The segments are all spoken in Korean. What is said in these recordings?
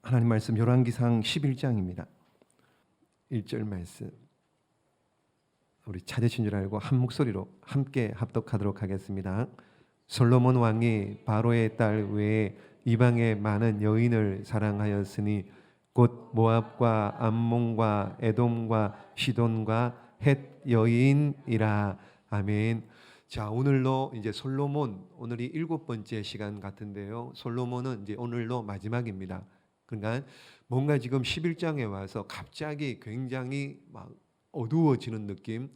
하나님 말씀 열왕기상 11장입니다. 1절 말씀 우리 찾으신 줄 알고 한 목소리로 함께 합독하도록 하겠습니다. 솔로몬 왕이 바로의 딸 외에 이방의 많은 여인을 사랑하였으니 곧 모압과 암몬과 에돔과 시돈과 헷 여인이라. 아멘. 자, 오늘로 이제 솔로몬, 오늘이 7번째 시간 같은데요. 솔로몬은 이제 오늘로 마지막입니다. 그러니까 뭔가 지금 11장에 와서 갑자기 굉장히 막 어두워지는 느낌.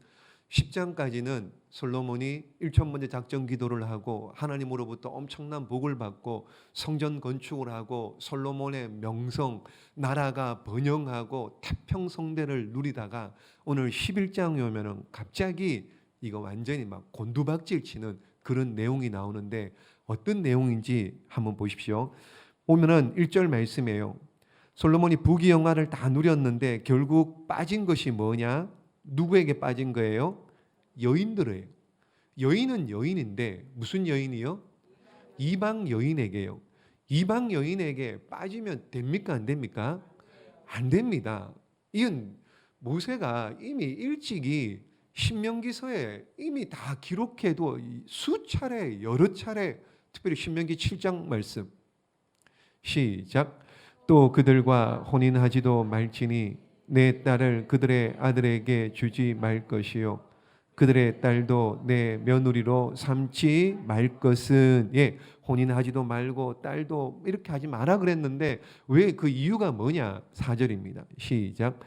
10장까지는 솔로몬이 1천번째 작전 기도를 하고 하나님으로부터 엄청난 복을 받고 성전 건축을 하고 솔로몬의 명성, 나라가 번영하고 태평성대를 누리다가 오늘 11장에 오면은 갑자기 이거 완전히 막 곤두박질 치는 그런 내용이 나오는데 어떤 내용인지 한번 보십시오. 보면은 1절 말씀이에요. 솔로몬이 부귀영화를 다 누렸는데 결국 빠진 것이 뭐냐? 누구에게 빠진 거예요? 여인들이에요. 여인은 여인인데 무슨 여인이요? 이방 여인에게요. 이방 여인에게 빠지면 됩니까? 안 됩니까? 안 됩니다. 이건 모세가 이미 일찍이 신명기서에 이미 다 기록해도 수차례 여러 차례, 특별히 신명기 7장 말씀 시작. 또 그들과 혼인하지도 말지니 내 딸을 그들의 아들에게 주지 말 것이요 그들의 딸도 내 며느리로 삼지 말 것은. 혼인하지도 말고 딸도 이렇게 하지 마라 그랬는데 왜 그 이유가 뭐냐? 4절입니다. 시작.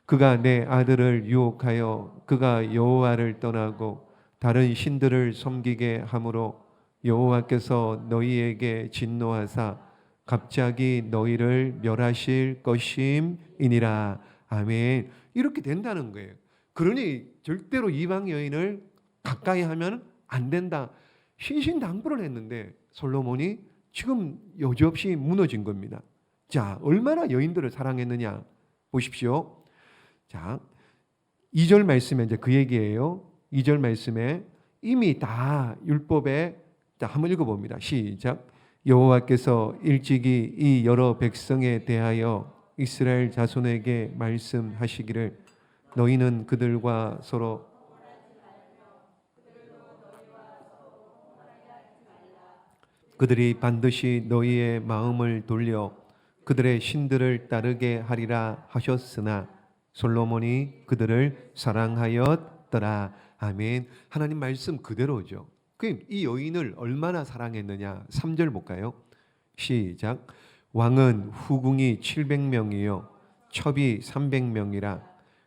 그가 내 아들을 유혹하여 그가 여호와를 떠나고 다른 신들을 섬기게 함으로 여호와께서 너희에게 진노하사 갑자기 너희를 멸하실 것임이니라. 아멘. 이렇게 된다는 거예요. 그러니 절대로 이방 여인을 가까이 하면 안 된다. 신신당부를 했는데 솔로몬이 지금 여지없이 무너진 겁니다. 자, 얼마나 여인들을 사랑했느냐 보십시오. 자, 2절 말씀에 이제 그 얘기예요. 2절 말씀에 이미 다 율법에, 자, 한번 읽어봅니다. 시작. 여호와께서 일찍이 이 여러 백성에 대하여 이스라엘 자손에게 말씀하시기를 너희는 그들과 서로 그들이 반드시 너희의 마음을 돌려 그들의 신들을 따르게 하리라 하셨으나 솔로몬이 그들을 사랑하였더라. 아멘. 하나님 말씀 그대로죠. 이 여인을 얼마나 사랑했느냐? 3절 볼까요? 시작. 왕은 후궁이 700명이요 첩이 300명이라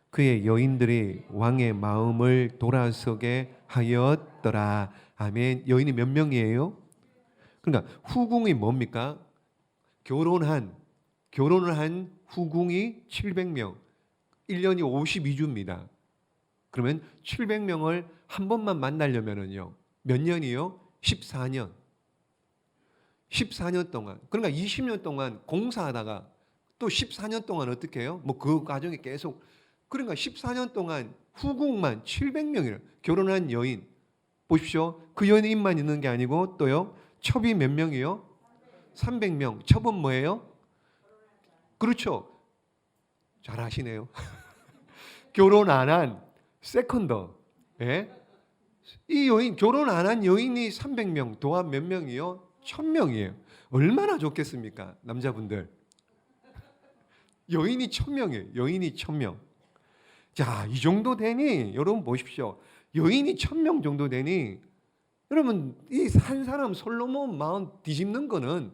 그의 여인들이 왕의 마음을 돌아서게 하였더라. 아멘. 여인이 몇 명이에요? 그러니까 후궁이 뭡니까? 결혼을 한 후궁이 700명. 1년이 52주입니다. 그러면 700명을 한 번만 만나려면은요. 몇 년이요? 14년. 14년 동안. 그러니까 20년 동안 공사하다가 또 14년 동안 어떻게 해요? 뭐 그 과정이 계속. 그러니까 14년 동안 후궁만 700명이라 결혼한 여인. 보십시오. 그 여인만 있는 게 아니고 또요. 첩이 몇 명이요? 300명. 첩은 뭐예요? 그렇죠. 잘 아시네요. 결혼 안 한 세컨더. 예? 이 여인, 결혼 안 한 여인이 300명, 도합 몇 명이요? 1000명이에요. 얼마나 좋겠습니까? 남자분들. 여인이 1000명이에요. 여인이 1000명. 자, 이 정도 되니, 여러분 보십시오. 여인이 1000명 정도 되니, 여러분, 이 한 사람 솔로몬 마음 뒤집는 거는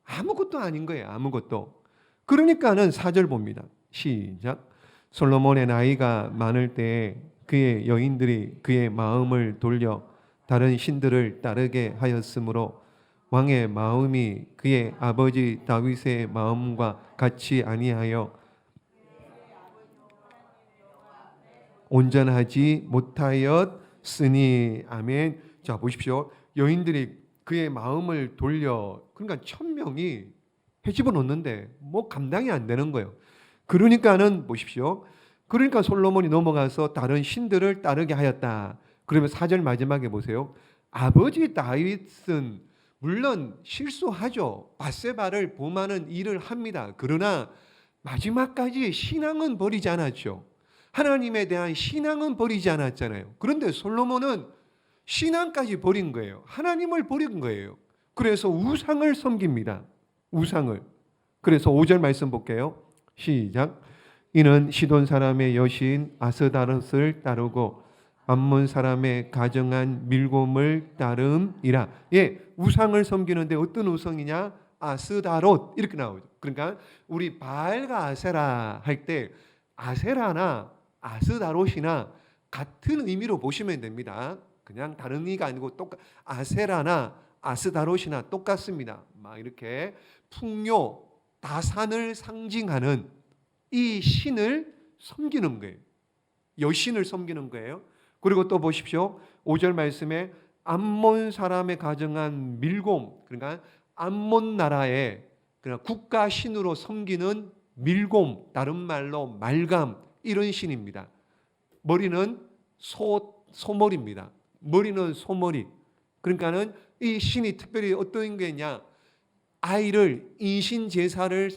아무것도 아닌 거예요. 아무것도. 그러니까는 4절 봅니다. 시작. 솔로몬의 나이가 많을 때에 그의 여인들이 그의 마음을 돌려 다른 신들을 따르게 하였으므로 왕의 마음이 그의 아버지 다윗의 마음과 같이 아니하여 온전하지 못하였으니. 아멘. 자, 보십시오. 여인들이 그의 마음을 돌려, 그러니까 1000명이 해집어 놓는데 뭐 감당이 안 되는 거예요. 그러니까는 보십시오. 그러니까 솔로몬이 넘어가서 다른 신들을 따르게 하였다. 그러면 4절 마지막에 보세요. 아버지 다윗은 물론 실수하죠. 밧세바를 범하는 일을 합니다. 그러나 마지막까지 신앙은 버리지 않았죠. 하나님에 대한 신앙은 버리지 않았잖아요. 그런데 솔로몬은 신앙까지 버린 거예요. 하나님을 버린 거예요. 그래서 우상을 섬깁니다. 우상을. 그래서 5절 말씀 볼게요. 시작. 이는 시돈 사람의 여신 아스다롯을 따르고 암몬 사람의 가정한 밀곰을 따름이라. 예, 우상을 섬기는데 어떤 우상이냐? 아스다롯 이렇게 나오죠. 그러니까 우리 바알과 아세라 할 때 아세라나 아스다롯이나 같은 의미로 보시면 됩니다. 그냥 다른 의미가 아니고 아세라나 아스다롯이나 똑같습니다. 막 이렇게 풍요, 다산을 상징하는 이 신을 섬기는 거예요. 여신을 섬기는 거예요. 그리고 또 보십시오. 5절 말씀에 암몬 사람의 가정한 밀곰, 그러니까 암몬 나라의 그냥 국가 신으로 섬기는 밀곰, 다른 말로 말감, 이런 신입니다. 머리는 소머리입니다. 머리는 소머리. 그러니까는 이 신이 특별히 어떤 게냐? 아이를 인신 제사를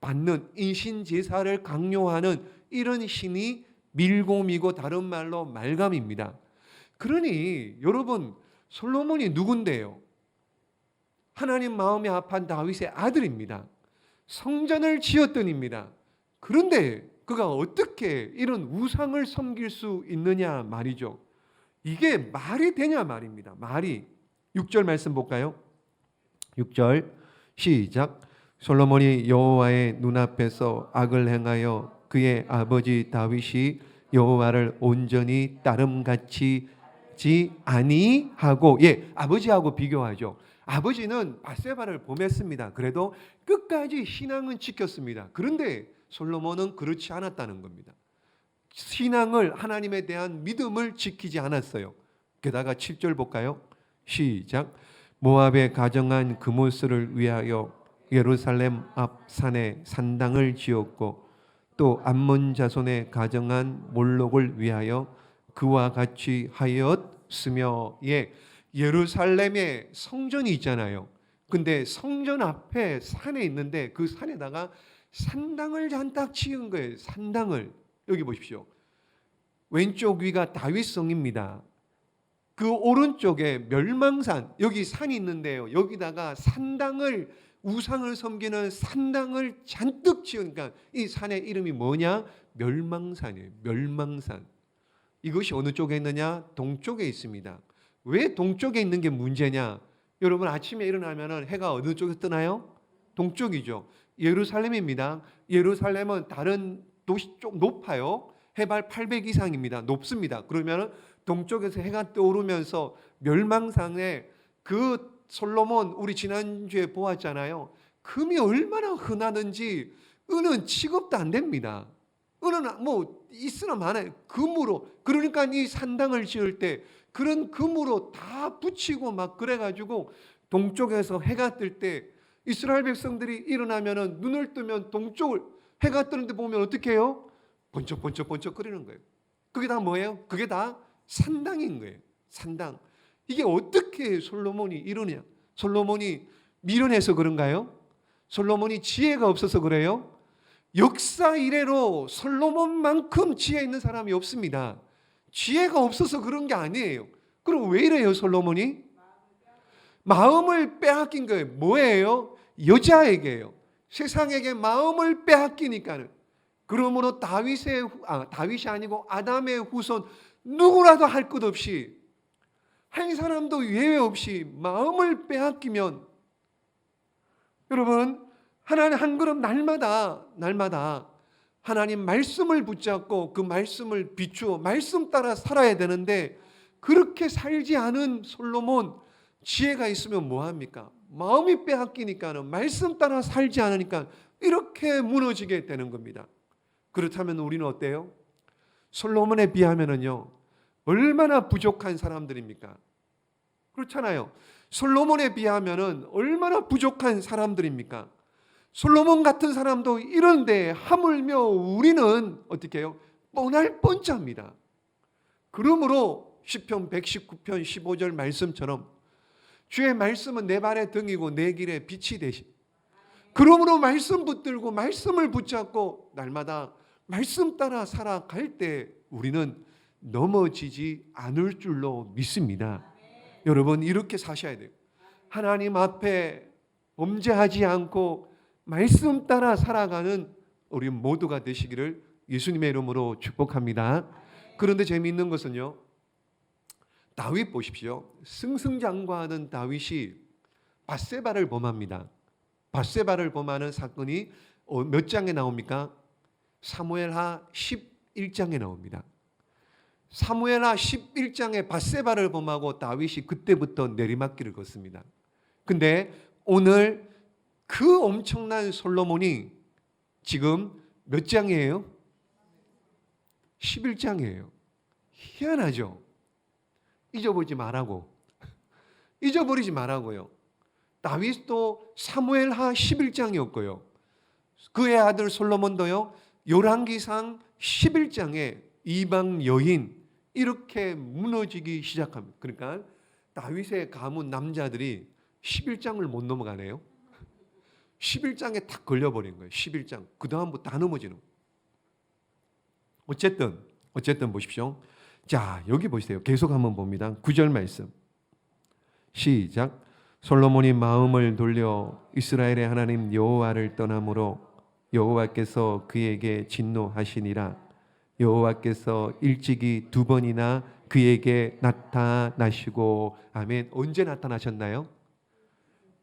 받는, 인신 제사를 강요하는 이런 신이 밀곰이고 다른 말로 말감입니다. 그러니 여러분, 솔로몬이 누군데요? 하나님 마음이 합한 다윗의 아들입니다. 성전을 지었던입니다. 그런데 그가 어떻게 이런 우상을 섬길 수 있느냐 말이죠. 이게 말이 되냐 말입니다. 말이. 6절 말씀 볼까요? 6절 시작. 솔로몬이 여호와의 눈앞에서 악을 행하여 그의 아버지 다윗이 여호와를 온전히 따름같이 아니하고, 예, 아버지하고 비교하죠. 아버지는 밧세바를 범했습니다. 그래도 끝까지 신앙은 지켰습니다. 그런데 솔로몬은 그렇지 않았다는 겁니다. 신앙을, 하나님에 대한 믿음을 지키지 않았어요. 게다가 7절 볼까요? 시작. 모압에 가정한 그모스를 위하여 예루살렘 앞 산에 산당을 지었고 또 암몬 자손의 가정한 몰록을 위하여 그와 같이 하였으며. 예, 예루살렘에 성전이 있잖아요. 근데 성전 앞에 산에 있는데 그 산에다가 산당을 잔뜩 지은 거예요. 산당을. 여기 보십시오. 왼쪽 위가 다윗성입니다. 그 오른쪽에 멸망산, 여기 산이 있는데요. 여기다가 산당을, 우상을 섬기는 산당을 잔뜩 지으니까 이 산의 이름이 뭐냐? 멸망산이에요. 멸망산. 이것이 어느 쪽에 있느냐? 동쪽에 있습니다. 왜 동쪽에 있는 게 문제냐? 여러분, 아침에 일어나면 해가 어느 쪽에 뜨나요? 동쪽이죠. 예루살렘입니다. 예루살렘은 다른 도시 쪽 높아요. 해발 800 이상입니다. 높습니다. 그러면 동쪽에서 해가 떠오르면서 멸망산에 그 솔로몬, 우리 지난주에 보았잖아요. 금이 얼마나 흔하든지 은은 취급도 안 됩니다. 은은 뭐 있으나 많아요. 금으로. 그러니까 이 산당을 지을 때 그런 금으로 다 붙이고 막 그래가지고 동쪽에서 해가 뜰 때 이스라엘 백성들이 일어나면은 눈을 뜨면 동쪽을, 해가 뜨는데 보면 어떻게 해요? 번쩍번쩍번쩍 거리는 거예요. 그게 다 뭐예요? 그게 다 산당인 거예요. 산당. 이게 어떻게 솔로몬이 이러냐? 솔로몬이 미련해서 그런가요? 솔로몬이 지혜가 없어서 그래요? 역사 이래로 솔로몬만큼 지혜 있는 사람이 없습니다. 지혜가 없어서 그런 게 아니에요. 그럼 왜 이래요, 솔로몬이? 마음을 빼앗긴 거예요. 뭐예요? 여자에게요. 세상에게 마음을 빼앗기니까는. 그러므로 다윗이 아니고 아담의 후손 누구라도 할 것 없이, 한 사람도 예외 없이 마음을 빼앗기면, 여러분, 하나님 한 걸음 날마다 하나님 말씀을 붙잡고 그 말씀을 비추어 말씀 따라 살아야 되는데, 그렇게 살지 않은 솔로몬, 지혜가 있으면 뭐합니까? 마음이 빼앗기니까는, 말씀 따라 살지 않으니까 이렇게 무너지게 되는 겁니다. 그렇다면 우리는 어때요? 솔로몬에 비하면은요, 얼마나 부족한 사람들입니까? 그렇잖아요. 솔로몬에 비하면은 얼마나 부족한 사람들입니까? 솔로몬 같은 사람도 이런데 하물며 우리는 어떻게 해요? 뻔할 뻔짜입니다. 그러므로 시편 119편 15절 말씀처럼 주의 말씀은 내 발의 등이고 내 길의 빛이 되시. 그러므로 말씀 붙들고 말씀을 붙잡고 날마다 말씀 따라 살아갈 때 우리는 넘어지지 않을 줄로 믿습니다. 여러분 이렇게 사셔야 돼요. 하나님 앞에 범죄하지 않고 말씀 따라 살아가는 우리 모두가 되시기를 예수님의 이름으로 축복합니다. 그런데 재미있는 것은요, 다윗 보십시오. 승승장구하는 다윗이 밧세바를 범합니다. 밧세바를 범하는 사건이 몇 장에 나옵니까? 사무엘하 11장에 나옵니다. 사무엘하 11장에 밧세바를 범하고 다윗이 그때부터 내리막길을 걷습니다. 근데 오늘 그 엄청난 솔로몬이 지금 몇 장이에요? 11장이에요. 희한하죠? 잊어버리지 말라고. 잊어버리지 말라고요. 다윗도 사무엘하 11장이었고요. 그의 아들 솔로몬도요. 열왕기상 11장에 이방 여인 이렇게 무너지기 시작합니다. 그러니까 다윗의 가문 남자들이 11장을 못 넘어가네요. 11장에 탁 걸려버린 거예요. 11장. 그 다음부터 다 넘어지는 거예요. 어쨌든 보십시오. 자, 여기 보세요. 계속 한번 봅니다. 9절 말씀. 시작. 솔로몬이 마음을 돌려 이스라엘의 하나님 여호와를 떠남으로 여호와께서 그에게 진노하시니라. 여호와께서 일찍이 2번이나 그에게 나타나시고. 아멘. 언제 나타나셨나요?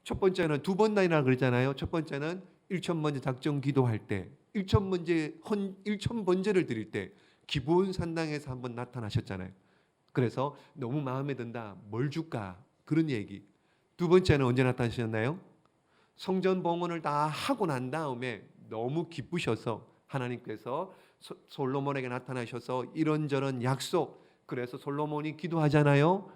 첫 번째는 2번이나 그랬잖아요. 첫 번째는 1,000번째 작정 기도할 때, 1,000번째를 드릴 때 기브온 산당에서 한번 나타나셨잖아요. 그래서 너무 마음에 든다. 뭘 줄까? 그런 얘기. 두 번째는 언제 나타나셨나요? 성전 봉헌을 다 하고 난 다음에 너무 기쁘셔서 하나님께서 솔로몬에게 나타나셔서 이런저런 약속. 그래서 솔로몬이 기도하잖아요.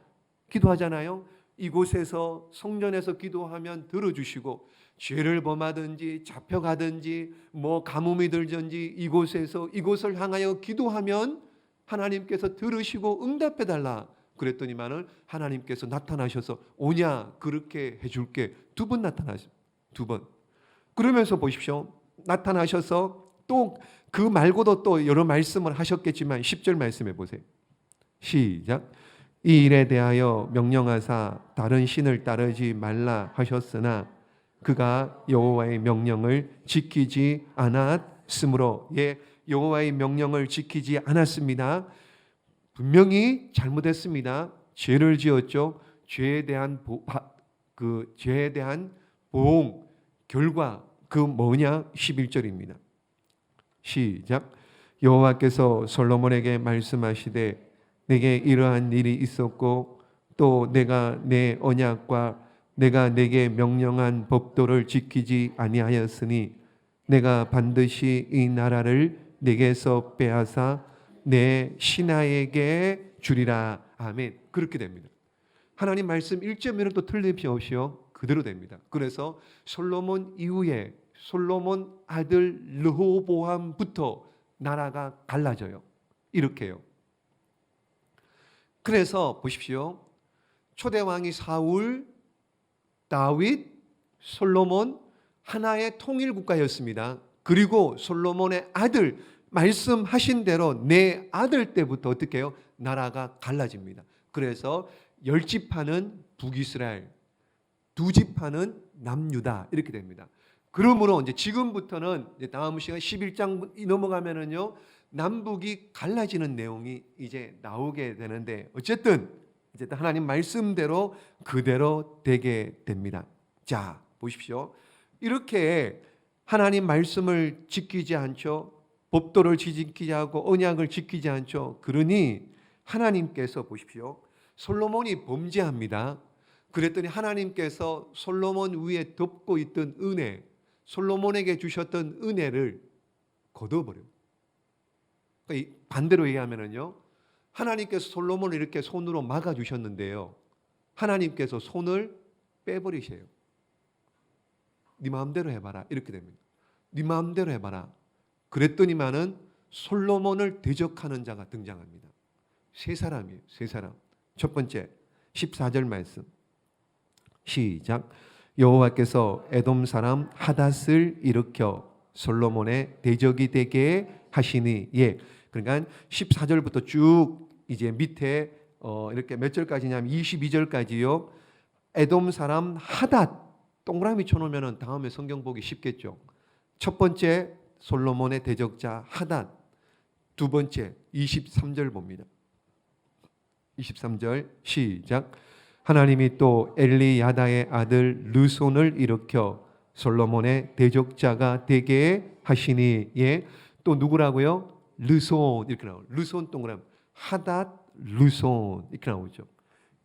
이곳에서 성전에서 기도하면 들어주시고 죄를 범하든지 잡혀가든지 뭐 가뭄이 들든지 이곳을 향하여 기도하면 하나님께서 들으시고 응답해달라. 그랬더니만은 하나님께서 나타나셔서 오냐 그렇게 해줄게. 2번 나타나셨어요. 2번. 그러면서 보십시오. 나타나셔서 또 그 말고도 또 여러 말씀을 하셨겠지만 10절 말씀해 보세요. 시작. 이 일에 대하여 명령하사 다른 신을 따르지 말라 하셨으나 그가 여호와의 명령을 지키지 않았으므로. 여호와의 명령을 지키지 않았습니다. 분명히 잘못했습니다. 죄를 지었죠. 죄에 대한 보응 결과 그 뭐냐? 11절입니다. 시작. 여호와께서 솔로몬에게 말씀하시되 내게 이러한 일이 있었고 또 내가 내 언약과 내가 내게 명령한 법도를 지키지 아니하였으니 내가 반드시 이 나라를 내게서 빼앗아 내 신하에게 주리라. 아멘. 그렇게 됩니다. 하나님 말씀 1점에는 또 틀림없이요 그대로 됩니다. 그래서 솔로몬 이후에 솔로몬 아들 르호보암부터 나라가 갈라져요. 이렇게요. 그래서 보십시오. 초대 왕이 사울, 다윗, 솔로몬 하나의 통일 국가였습니다. 그리고 솔로몬의 아들 말씀하신 대로 내 아들 때부터 어떻게 해요? 나라가 갈라집니다. 그래서 10지파는 북이스라엘, 2지파는 남유다 이렇게 됩니다. 그러므로 이제 지금부터는 이제 다음 시간 11장 넘어가면은요 남북이 갈라지는 내용이 이제 나오게 되는데 어쨌든 이제 하나님 말씀대로 그대로 되게 됩니다. 자, 보십시오. 이렇게 하나님 말씀을 지키지 않죠. 법도를 지키지 않고 언약을 지키지 않죠. 그러니 하나님께서 보십시오. 솔로몬이 범죄합니다. 그랬더니 하나님께서 솔로몬 위에 덮고 있던 은혜, 솔로몬에게 주셨던 은혜를 거둬버려요. 그러니까 반대로 얘기하면요, 하나님께서 솔로몬을 이렇게 손으로 막아주셨는데요, 하나님께서 손을 빼버리세요. 네 마음대로 해봐라 이렇게 됩니다. 네 마음대로 해봐라. 그랬더니만은 솔로몬을 대적하는 자가 등장합니다. 세 사람이에요. 세 사람. 첫 번째 14절 말씀. 시작. 여호와께서 에돔 사람 하닷을 일으켜 솔로몬의 대적이 되게 하시니. 예. 그러니까 14절부터 쭉 이제 밑에 이렇게 몇 절까지냐면 22절까지요. 에돔 사람 하닷 동그라미 쳐놓으면 다음에 성경 보기 쉽겠죠. 첫 번째 솔로몬의 대적자 하닷, 두 번째 23절 봅니다. 23절 시작. 하나님이 또 엘리야다의 아들 르손을 일으켜 솔로몬의 대적자가 되게 하시니. 예. 또 누구라고요? 르손 이렇게 나와요. 르손 동그라미 하닷 르손 이렇게 나오죠.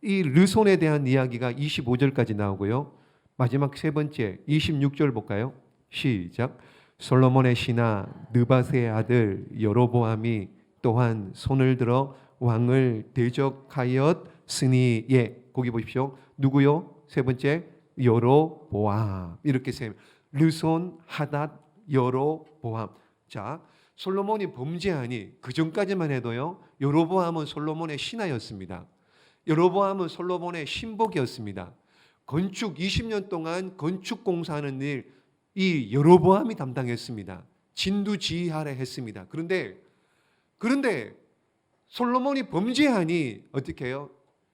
이 르손에 대한 이야기가 25절까지 나오고요. 마지막 세 번째 26절 볼까요? 시작. 솔로몬의 신하 느밧의 아들 여로보암이 또한 손을 들어 왕을 대적하였으니. 예, 거기 보십시오. 누구요? 세 번째 여로보암. 이렇게 세 르손, 하닷, 여로보암. 자, 솔로몬이 범죄하니 그 전까지만 해도요. 여로보암은 솔로몬의 신하였습니다. 여로보암은 솔로몬의 신복이었습니다. 건축 20년 동안 건축 공사하는 일 이 여로보암이 담당했습니다. 진두지휘하라 했습니다. 그런데 솔로몬이 범죄하니 어떻게 해요?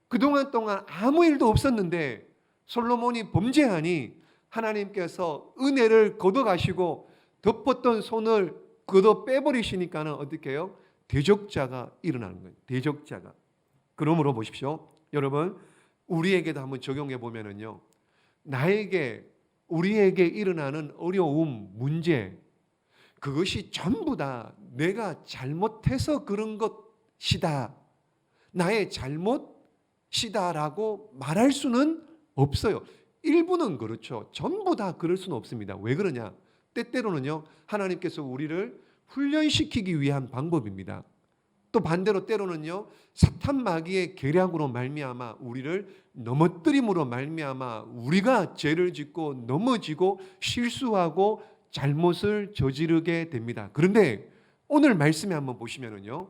그동안 동안 아무 일도 없었는데 솔로몬이 범죄하니 하나님께서 은혜를 걷어가시고 덮었던 손을 걷어 빼버리시니까는 어떻게 해요? 대적자가 일어나는 거예요. 대적자가. 그러므로 보십시오. 여러분, 우리에게도 한번 적용해 보면은요. 우리에게 일어나는 어려움, 문제, 그것이 전부 다 내가 잘못해서 그런 것이다. 나의 잘못이다라고 말할 수는 없어요. 일부는 그렇죠. 전부 다 그럴 수는 없습니다. 왜 그러냐? 때때로는요. 하나님께서 우리를 훈련시키기 위한 방법입니다. 또 반대로 때로는요. 사탄 마귀의 계략으로 말미암아 우리를 넘어뜨림으로 말미암아 우리가 죄를 짓고 넘어지고 실수하고 잘못을 저지르게 됩니다. 그런데 오늘 말씀에 한번 보시면은요.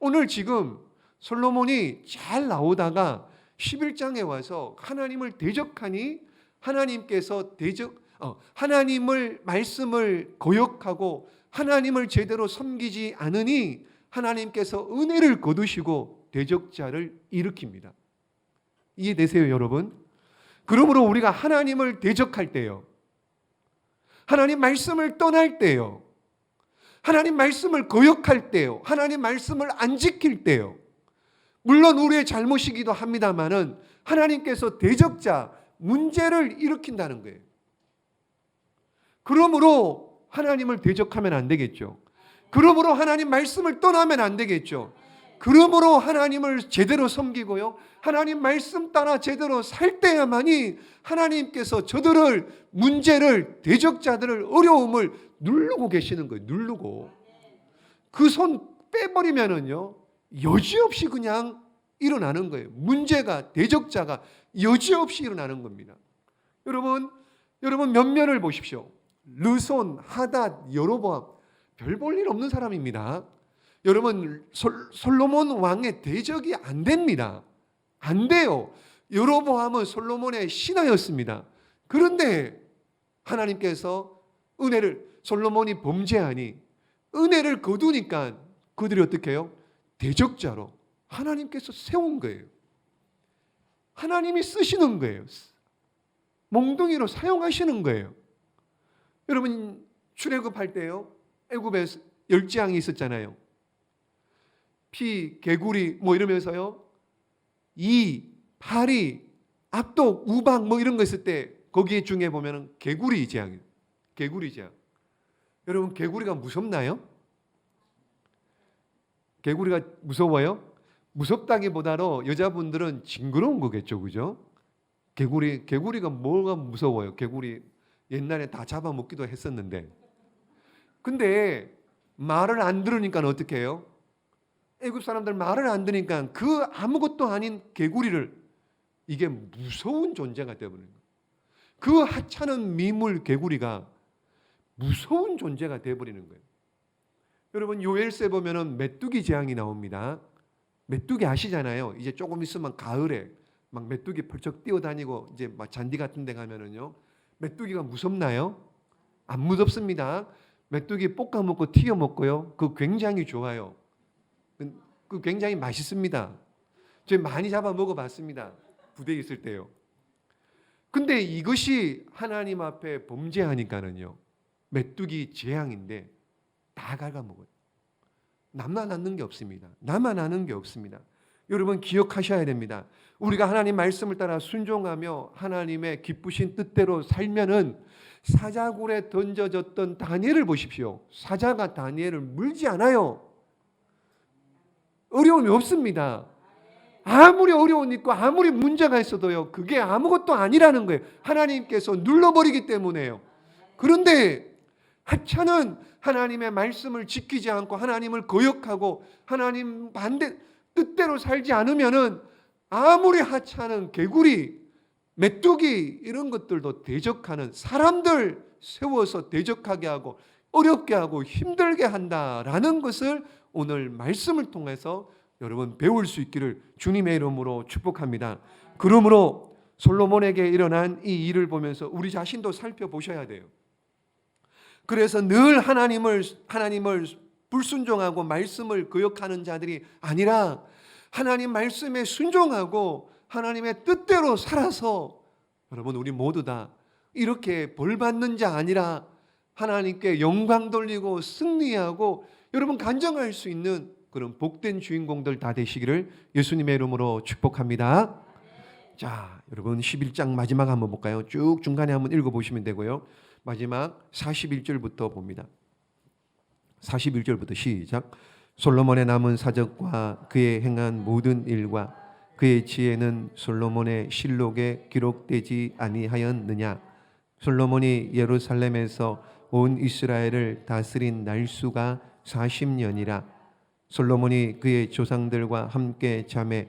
오늘 지금 솔로몬이 잘 나오다가 11장에 와서 하나님을 대적하니 하나님께서 하나님을 말씀을 거역하고 하나님을 제대로 섬기지 않으니 하나님께서 은혜를 거두시고 대적자를 일으킵니다. 이해되세요, 여러분? 그러므로 우리가 하나님을 대적할 때요, 하나님 말씀을 떠날 때요, 하나님 말씀을 거역할 때요, 하나님 말씀을 안 지킬 때요, 물론 우리의 잘못이기도 합니다만은 하나님께서 대적자, 문제를 일으킨다는 거예요. 그러므로 하나님을 대적하면 안 되겠죠. 그러므로 하나님 말씀을 떠나면 안 되겠죠. 그러므로 하나님을 제대로 섬기고요. 하나님 말씀 따라 제대로 살 때야만이 하나님께서 저들을, 문제를, 대적자들을, 어려움을 누르고 계시는 거예요. 누르고. 그 손 빼버리면은요, 여지없이 그냥 일어나는 거예요. 문제가, 대적자가 여지없이 일어나는 겁니다. 여러분 면면을 보십시오. 르손, 하닷, 여로보암. 별 볼 일 없는 사람입니다. 여러분, 솔로몬 왕의 대적이 안 됩니다. 안 돼요. 여로보암은 솔로몬의 신하였습니다. 그런데 하나님께서 솔로몬이 범죄하니 은혜를 거두니까 그들이 어떻게 해요? 대적자로 하나님께서 세운 거예요. 하나님이 쓰시는 거예요. 몽둥이로 사용하시는 거예요. 여러분, 출애굽할 때요, 애굽에 열재앙이 있었잖아요. 피, 개구리 이러면서요, 이, 파리, 압독, 우박 이런 거 있을 때 거기에 중에 보면은 개구리 재앙이에요. 개구리 재앙. 여러분, 개구리가 무섭나요? 개구리가 무서워요? 무섭다기보다도 여자분들은 징그러운 거겠죠, 그죠? 개구리가 뭐가 무서워요? 개구리 옛날에 다 잡아먹기도 했었는데. 근데 말을 안 들으니까 어떻게 해요? 애굽 사람들 말을 안 들으니까 그 아무것도 아닌 개구리를, 이게 무서운 존재가 되어버리는 거예요. 그 하찮은 미물 개구리가 무서운 존재가 되어버리는 거예요. 여러분, 요엘서에 보면은 메뚜기 재앙이 나옵니다. 메뚜기 아시잖아요. 이제 조금 있으면 가을에 막 메뚜기 펄쩍 뛰어다니고 이제 막 잔디 같은 데 가면은요. 메뚜기가 무섭나요? 안 무섭습니다. 메뚜기 볶아 먹고 튀겨 먹고요. 그 굉장히 좋아요. 그 굉장히 맛있습니다. 제가 많이 잡아 먹어봤습니다. 부대에 있을 때요. 근데 이것이 하나님 앞에 범죄하니까는요. 메뚜기 재앙인데 다 갉아먹어요. 남만 아는 게 없습니다. 나만 아는 게 없습니다. 여러분 기억하셔야 됩니다. 우리가 하나님 말씀을 따라 순종하며 하나님의 기쁘신 뜻대로 살면은 사자굴에 던져졌던 다니엘을 보십시오. 사자가 다니엘을 물지 않아요. 어려움이 없습니다. 아무리 어려움이 있고 아무리 문제가 있어도요. 그게 아무것도 아니라는 거예요. 하나님께서 눌러버리기 때문에요. 그런데 하찮은 하나님의 말씀을 지키지 않고 하나님을 거역하고 하나님 반대 뜻대로 살지 않으면은 아무리 하찮은 개구리, 메뚜기 이런 것들도 대적하는 사람들 세워서 대적하게 하고 어렵게 하고 힘들게 한다라는 것을 오늘 말씀을 통해서 여러분 배울 수 있기를 주님의 이름으로 축복합니다. 그러므로 솔로몬에게 일어난 이 일을 보면서 우리 자신도 살펴보셔야 돼요. 그래서 늘 하나님을 불순종하고 말씀을 거역하는 자들이 아니라 하나님 말씀에 순종하고 하나님의 뜻대로 살아서 여러분 우리 모두 다 이렇게 벌 받는 자 아니라 하나님께 영광 돌리고 승리하고 여러분 간증할 수 있는 그런 복된 주인공들 다 되시기를 예수님의 이름으로 축복합니다. 자, 여러분 11장 마지막 한번 볼까요? 쭉 중간에 한번 읽어보시면 되고요. 마지막 41절부터 봅니다. 41절부터 시작. 솔로몬의 남은 사적과 그의 행한 모든 일과 그의 지혜는 솔로몬의 실록에 기록되지 아니하였느냐. 솔로몬이 예루살렘에서 온 이스라엘을 다스린 날수가 40년이라. 솔로몬이 그의 조상들과 함께 잠에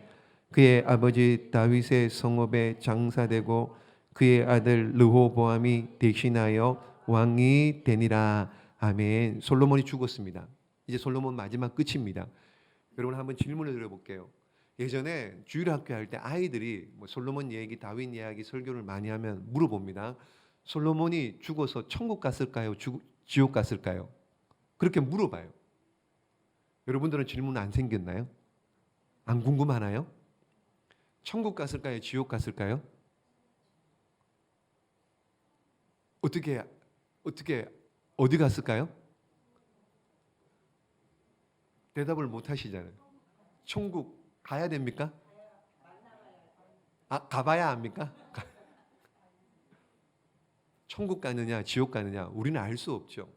그의 아버지 다윗의 성읍에 장사되고 그의 아들 르호보암이 대신하여 왕이 되니라. 아멘. 솔로몬이 죽었습니다. 이제 솔로몬 마지막 끝입니다. 여러분 한번 질문을 드려볼게요. 예전에 주일학교 할 때 아이들이 뭐 솔로몬 얘기, 다윗 이야기 설교를 많이 하면 물어봅니다. 솔로몬이 죽어서 천국 갔을까요? 지옥 갔을까요? 그렇게 물어봐요. 여러분들은 질문 안 생겼나요? 안 궁금하나요? 천국 갔을까요? 지옥 갔을까요? 어디 갔을까요? 대답을 못 하시잖아요. 천국 가야 됩니까? 가봐야 합니까? 천국 가느냐, 지옥 가느냐, 우리는 알 수 없죠.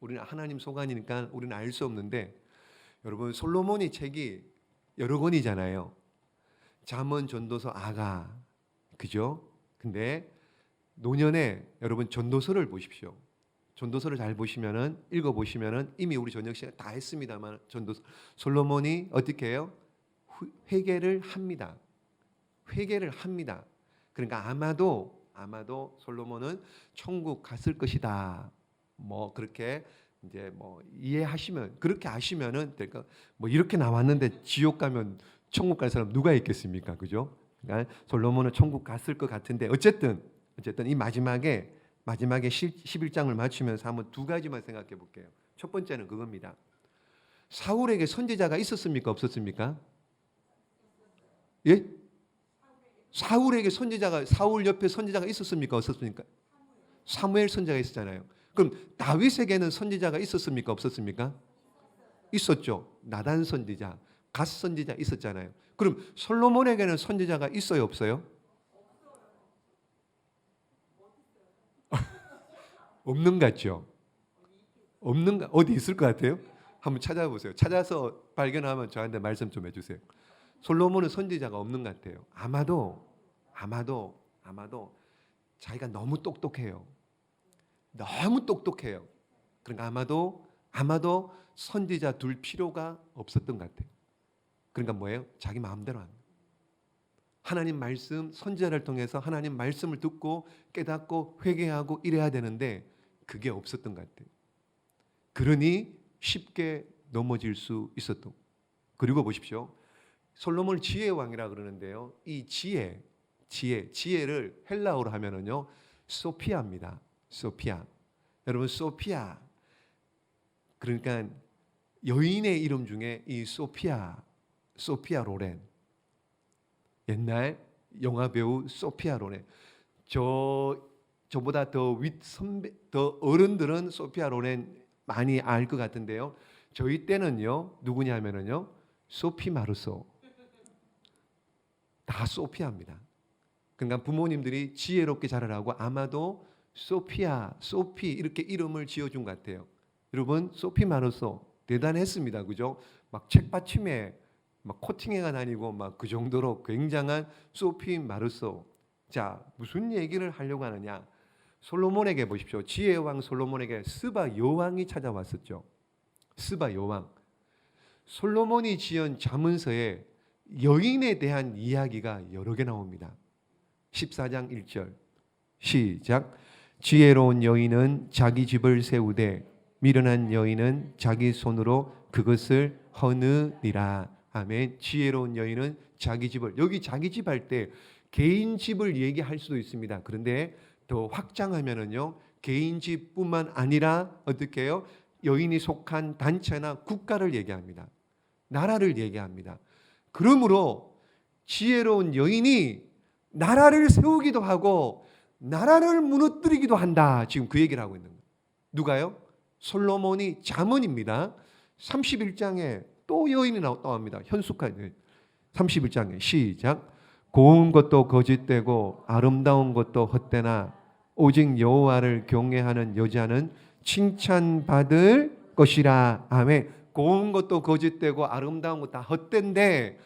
우리는 하나님 소관이니까 우리는 알 수 없는데, 여러분 솔로몬이 책이 여러 권이잖아요. 잠언, 전도서, 아가, 그죠? 근데 노년에 여러분 전도서를 보십시오. 전도서를 잘 보시면은 읽어보시면은 이미 우리 저녁 시간 다 했습니다만 전도서 솔로몬이 어떻게 해요? 회개를 합니다. 회개를 합니다. 그러니까 아마도 솔로몬은 천국 갔을 것이다. 뭐 그렇게 이제 뭐 이해하시면 그렇게 아시면은 될까? 뭐 이렇게 나왔는데 지옥 가면 천국 갈 사람 누가 있겠습니까? 그죠? 그러니까 솔로몬은 천국 갔을 것 같은데 어쨌든 이 마지막에 11장을 맞추면서 한번 두 가지만 생각해 볼게요. 첫 번째는 그겁니다. 사울에게 선지자가 있었습니까? 없었습니까? 예? 사울 옆에 선지자가 있었습니까? 없었습니까? 사무엘 선지자가 있었잖아요. 그럼 다윗에게는 선지자가 있었습니까? 없었습니까? 있었죠. 나단 선지자, 갓 선지자 있었잖아요. 그럼 솔로몬에게는 선지자가 있어요, 없어요? 없는 것 같죠? 어디 있을 것 같아요? 한번 찾아보세요. 찾아서 발견하면 저한테 말씀 좀 해주세요. 솔로몬은 선지자가 없는 것 같아요. 아마도 자기가 너무 똑똑해요. 그러니까 아마도 선지자 둘 필요가 없었던 것 같아요. 그러니까 뭐예요? 자기 마음대로 하는 거예요. 하나님 말씀, 선지자를 통해서 하나님 말씀을 듣고 깨닫고 회개하고 이래야 되는데 그게 없었던 것 같아요. 그러니 쉽게 넘어질 수 있었던. 그리고 보십시오. 솔로몬을 지혜의 왕이라 그러는데요. 이 지혜를 헬라어로 하면은요, 소피아입니다. 소피아. 여러분, 소피아. 그러니까 여인의 이름 중에 이 소피아 로렌. 옛날 영화 배우 소피아 로렌. 저보다 더 어른들은 소피아 로렌 많이 알 것 같은데요. 저희 때는요, 누구냐면은요, 소피 마르소. 다 소피아입니다. 그러니까 부모님들이 지혜롭게 자라라고 아마도 소피 이렇게 이름을 지어준 것 같아요. 여러분, 소피 마르소 대단했습니다. 그죠? 막 책받침에 막 코팅해가 다니고 막 그 정도로 굉장한 소피 마르소. 자, 무슨 얘기를 하려고 하느냐? 솔로몬에게 보십시오. 지혜의 왕 솔로몬에게 스바 여왕이 찾아왔었죠. 스바 여왕. 솔로몬이 지은 잠언서에 여인에 대한 이야기가 여러 개 나옵니다. 14장 1절 시작. 지혜로운 여인은 자기 집을 세우되 미련한 여인은 자기 손으로 그것을 허느니라. 아멘. 지혜로운 여인은 자기 집을, 여기 자기 집 할 때 개인 집을 얘기할 수도 있습니다. 그런데 더 확장하면은요, 개인 집뿐만 아니라 어떻게 해요? 여인이 속한 단체나 국가를 얘기합니다. 나라를 얘기합니다. 그러므로 지혜로운 여인이 나라를 세우기도 하고 나라를 무너뜨리기도 한다. 지금 그 얘기를 하고 있는 거예요. 누가요? 솔로몬이 잠언입니다. 31장에 또 여인이 나옵니다. 현숙한 31장에 시작. 고운 것도 거짓되고 아름다운 것도 헛되나 오직 여호와를 경외하는 여자는 칭찬받을 것이라. 아멘. 고운 것도 거짓되고 아름다운 것 다 헛된데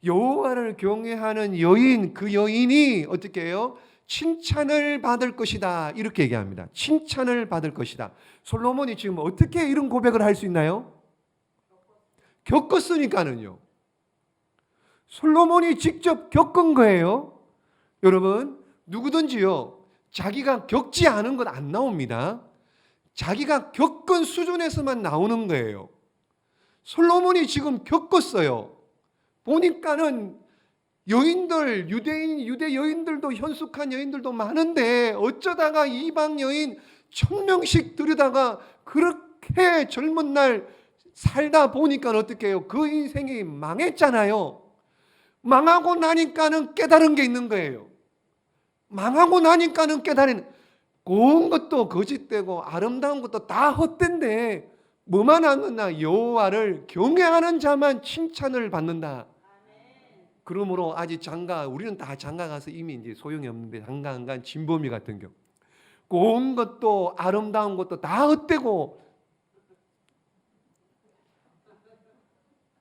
여호와를 경외하는 여인, 그 여인이 어떻게 해요? 칭찬을 받을 것이다. 이렇게 얘기합니다. 칭찬을 받을 것이다. 솔로몬이 지금 어떻게 이런 고백을 할 수 있나요? 겪었으니까는요. 솔로몬이 직접 겪은 거예요. 여러분, 누구든지요, 자기가 겪지 않은 건 안 나옵니다. 자기가 겪은 수준에서만 나오는 거예요. 솔로몬이 지금 겪었어요. 보니까는 여인들, 유대 여인들도 현숙한 여인들도 많은데 어쩌다가 이방 여인 1000명씩 들여다가 그렇게 젊은 날 살다 보니까 어떻게 해요? 그 인생이 망했잖아요. 망하고 나니까는 깨달은 게 있는 거예요. 망하고 나니까는 깨달은, 고운 것도 거짓되고 아름다운 것도 다 헛된데 뭐만 하느냐? 여호와를 경외하는 자만 칭찬을 받는다. 그러므로 아직 우리는 다 장가 가서 이미 이제 소용이 없는데 장가 안 간 진범이 같은 경우, 고운 것도 아름다운 것도 다 헛되고,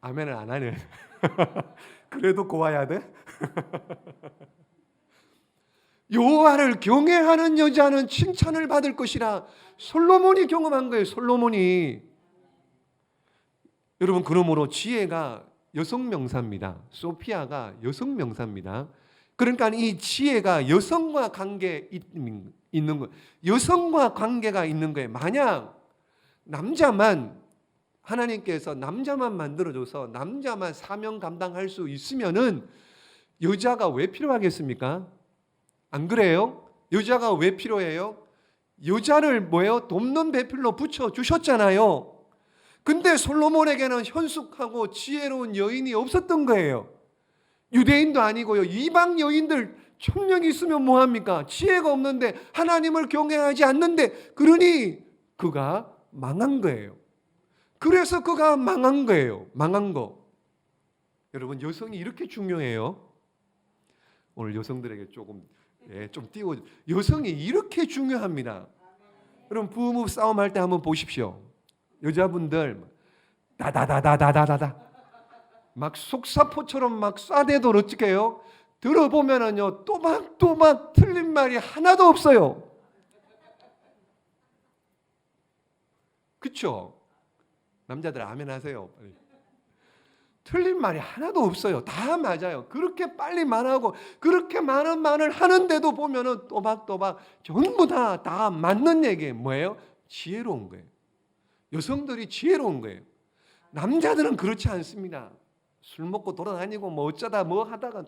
아멘을 안 하네. 그래도 고와야 돼? 여호와를 경외하는 여자는 칭찬을 받을 것이라. 솔로몬이 경험한 거예요. 솔로몬이. 여러분, 그러므로 지혜가 여성 명사입니다. 소피아가 여성 명사입니다. 그러니까 이 지혜가 여성과 관계 있는 거, 여성과 관계가 있는 거예요. 만약 하나님께서 남자만 만들어줘서 남자만 사명 감당할 수 있으면은 여자가 왜 필요하겠습니까? 안 그래요? 여자가 왜 필요해요? 여자를 뭐예요? 돕는 배필로 붙여주셨잖아요. 근데 솔로몬에게는 현숙하고 지혜로운 여인이 없었던 거예요. 유대인도 아니고요, 이방 여인들 1000명이 있으면 뭐합니까? 지혜가 없는데 하나님을 경외하지 않는데, 그러니 그가 망한 거예요. 그래서 그가 망한 거예요. 망한 거. 여러분, 여성이 이렇게 중요해요. 오늘 여성들에게 좀 띄워. 여성이 이렇게 중요합니다. 여러분, 부부 싸움할 때 한번 보십시오. 여자분들 다다다다다다다 막 속사포처럼 막 쏴대도 어떻게 해요? 들어보면은요, 또박또박 틀린 말이 하나도 없어요. 그렇죠? 남자들 아멘 하세요. 틀린 말이 하나도 없어요. 다 맞아요. 그렇게 빨리 말하고 그렇게 많은 말을 하는데도 보면은 또박또박 전부 다 맞는 얘기예요. 뭐예요? 지혜로운 거예요. 여성들이 지혜로운 거예요. 남자들은 그렇지 않습니다. 술 먹고 돌아다니고 뭐 어쩌다 뭐 하다가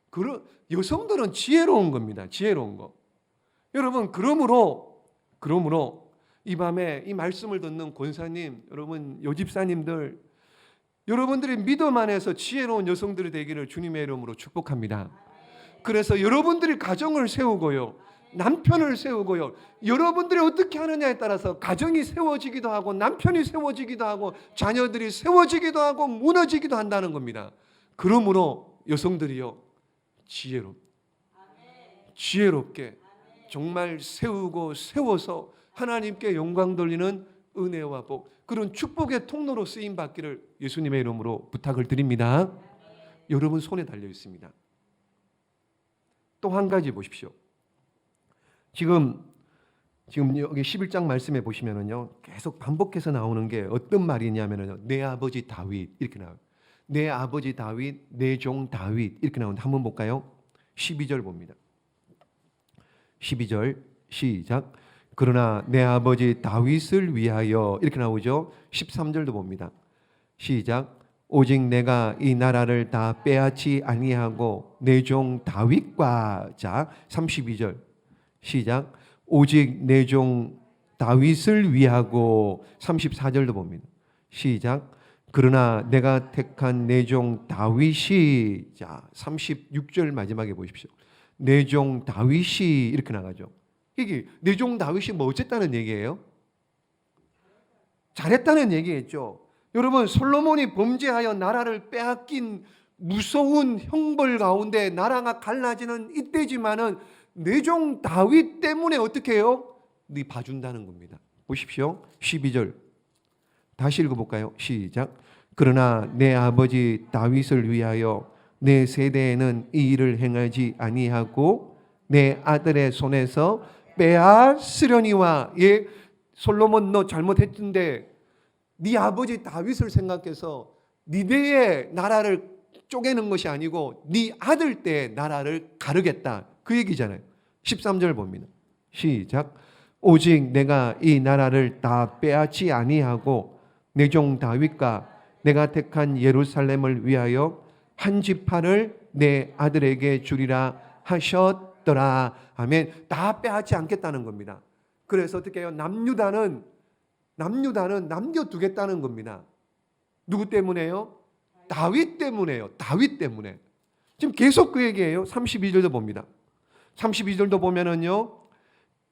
그런 여성들은 지혜로운 겁니다. 지혜로운 거. 여러분 그러므로 이 밤에 이 말씀을 듣는 권사님, 여러분 요집사님들, 여러분들이 믿음 안에서 지혜로운 여성들이 되기를 주님의 이름으로 축복합니다. 그래서 여러분들이 가정을 세우고요, 남편을 세우고요, 여러분들이 어떻게 하느냐에 따라서 가정이 세워지기도 하고 남편이 세워지기도 하고 자녀들이 세워지기도 하고 무너지기도 한다는 겁니다. 그러므로 여성들이요, 지혜롭게 정말 세우고 세워서 하나님께 영광 돌리는 은혜와 복, 그런 축복의 통로로 쓰임 받기를 예수님의 이름으로 부탁을 드립니다. 여러분 손에 달려 있습니다. 또 한 가지 보십시오. 지금 여기 11장 말씀에 보시면은요, 계속 반복해서 나오는 게 어떤 말이냐면요, 내 아버지 다윗 이렇게 나와요. 내 아버지 다윗, 내 종 다윗 이렇게 나오는데 한번 볼까요? 12절 봅니다. 12절 시작. 그러나 내 아버지 다윗을 위하여 이렇게 나오죠. 13절도 봅니다. 시작. 오직 내가 이 나라를 다 빼앗지 아니하고 내 종 다윗과, 자 32절 시작. 오직 내 종 다윗을 위하고, 34절도 봅니다. 시작. 그러나 내가 택한 내 종 다윗이, 자 36절 마지막에 보십시오. 내 종 다윗이 이렇게 나가죠. 이게 내 종 다윗이 뭐 어쨌다는 얘기예요? 잘했다는 얘기겠죠. 여러분 솔로몬이 범죄하여 나라를 빼앗긴 무서운 형벌 가운데 나라가 갈라지는 이때지만은 내 종 다윗 때문에 어떻게 해요? 네 봐준다는 겁니다. 보십시오. 12절 다시 읽어볼까요? 시작. 그러나 내 아버지 다윗을 위하여 내 세대에는 이 일을 행하지 아니하고 내 아들의 손에서 빼앗으려니와. 예, 솔로몬 너 잘못했는데 네 아버지 다윗을 생각해서 네 대의 나라를 쪼개는 것이 아니고 네 아들 때의 나라를 가르겠다, 그 얘기잖아요. 13절 봅니다. 시작. 오직 내가 이 나라를 다 빼앗지 아니하고 내 종 다윗과 내가 택한 예루살렘을 위하여 한 지파를 내 아들에게 주리라 하셨더라. 아멘. 다 빼앗지 않겠다는 겁니다. 그래서 어떻게 해요? 남유다는 남겨두겠다는 겁니다. 누구 때문에요? 다윗 때문에요. 다윗 때문에. 지금 계속 그 얘기예요. 32절도 봅니다. 32절도 보면은요,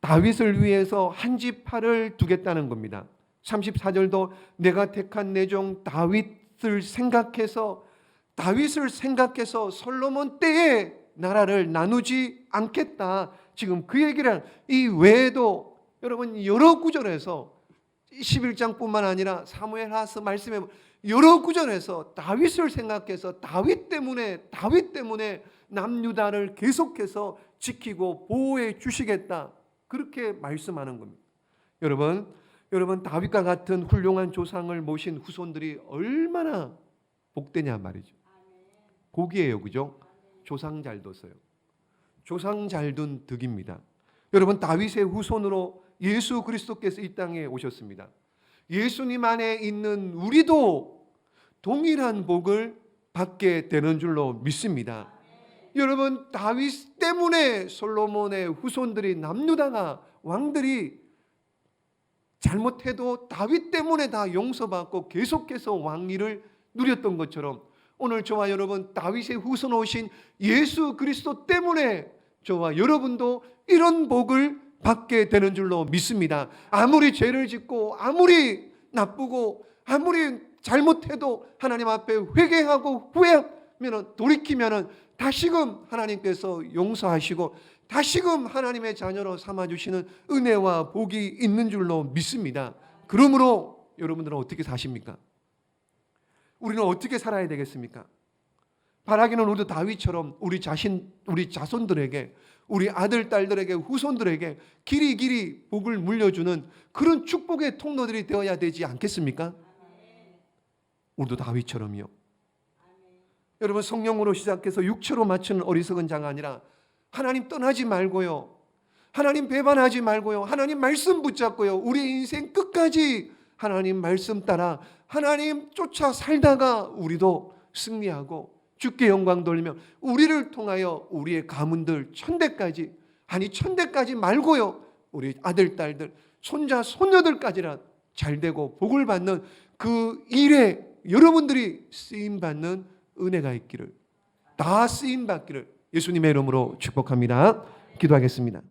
다윗을 위해서 한 지파를 두겠다는 겁니다. 34절도 내가 택한 내 종 다윗을 생각해서 솔로몬 때에 나라를 나누지 않겠다. 지금 그 얘기를, 이 외에도 여러분 여러 구절에서 11장뿐만 아니라 사무엘하서 말씀에 여러 구절에서 다윗을 생각해서 다윗 때문에 남유다를 계속해서 지키고 보호해 주시겠다, 그렇게 말씀하는 겁니다. 여러분 다윗과 같은 훌륭한 조상을 모신 후손들이 얼마나 복되냐 말이죠. 복이에요, 그죠? 조상 잘 뒀어요. 조상 잘 둔 덕입니다. 여러분 다윗의 후손으로 예수 그리스도께서 이 땅에 오셨습니다. 예수님 안에 있는 우리도 동일한 복을 받게 되는 줄로 믿습니다. 여러분 다윗 때문에 솔로몬의 후손들이, 남유다가, 왕들이 잘못해도 다윗 때문에 다 용서받고 계속해서 왕위를 누렸던 것처럼 오늘 저와 여러분 다윗의 후손 오신 예수 그리스도 때문에 저와 여러분도 이런 복을 받게 되는 줄로 믿습니다. 아무리 죄를 짓고 아무리 나쁘고 아무리 잘못해도 하나님 앞에 회개하고 후회하면, 돌이키면 다시금 하나님께서 용서하시고 다시금 하나님의 자녀로 삼아주시는 은혜와 복이 있는 줄로 믿습니다. 그러므로 여러분들은 어떻게 사십니까? 우리는 어떻게 살아야 되겠습니까? 바라기는 우리도 다윗처럼 우리 자손들에게, 우리 아들, 딸들에게, 후손들에게 길이 복을 물려주는 그런 축복의 통로들이 되어야 되지 않겠습니까? 우리도 다윗처럼요. 여러분 성령으로 시작해서 육체로 맞추는 어리석은 자가 아니라 하나님 떠나지 말고요, 하나님 배반하지 말고요, 하나님 말씀 붙잡고요, 우리 인생 끝까지 하나님 말씀 따라 하나님 쫓아 살다가 우리도 승리하고 주께 영광 돌리며 우리를 통하여 우리의 가문들 천대까지, 아니 천대까지 말고요, 우리 아들 딸들 손자 손녀들까지나 잘되고 복을 받는 그 일에 여러분들이 쓰임받는 은혜가 있기를, 다 쓰임받기를 예수님의 이름으로 축복합니다. 기도하겠습니다.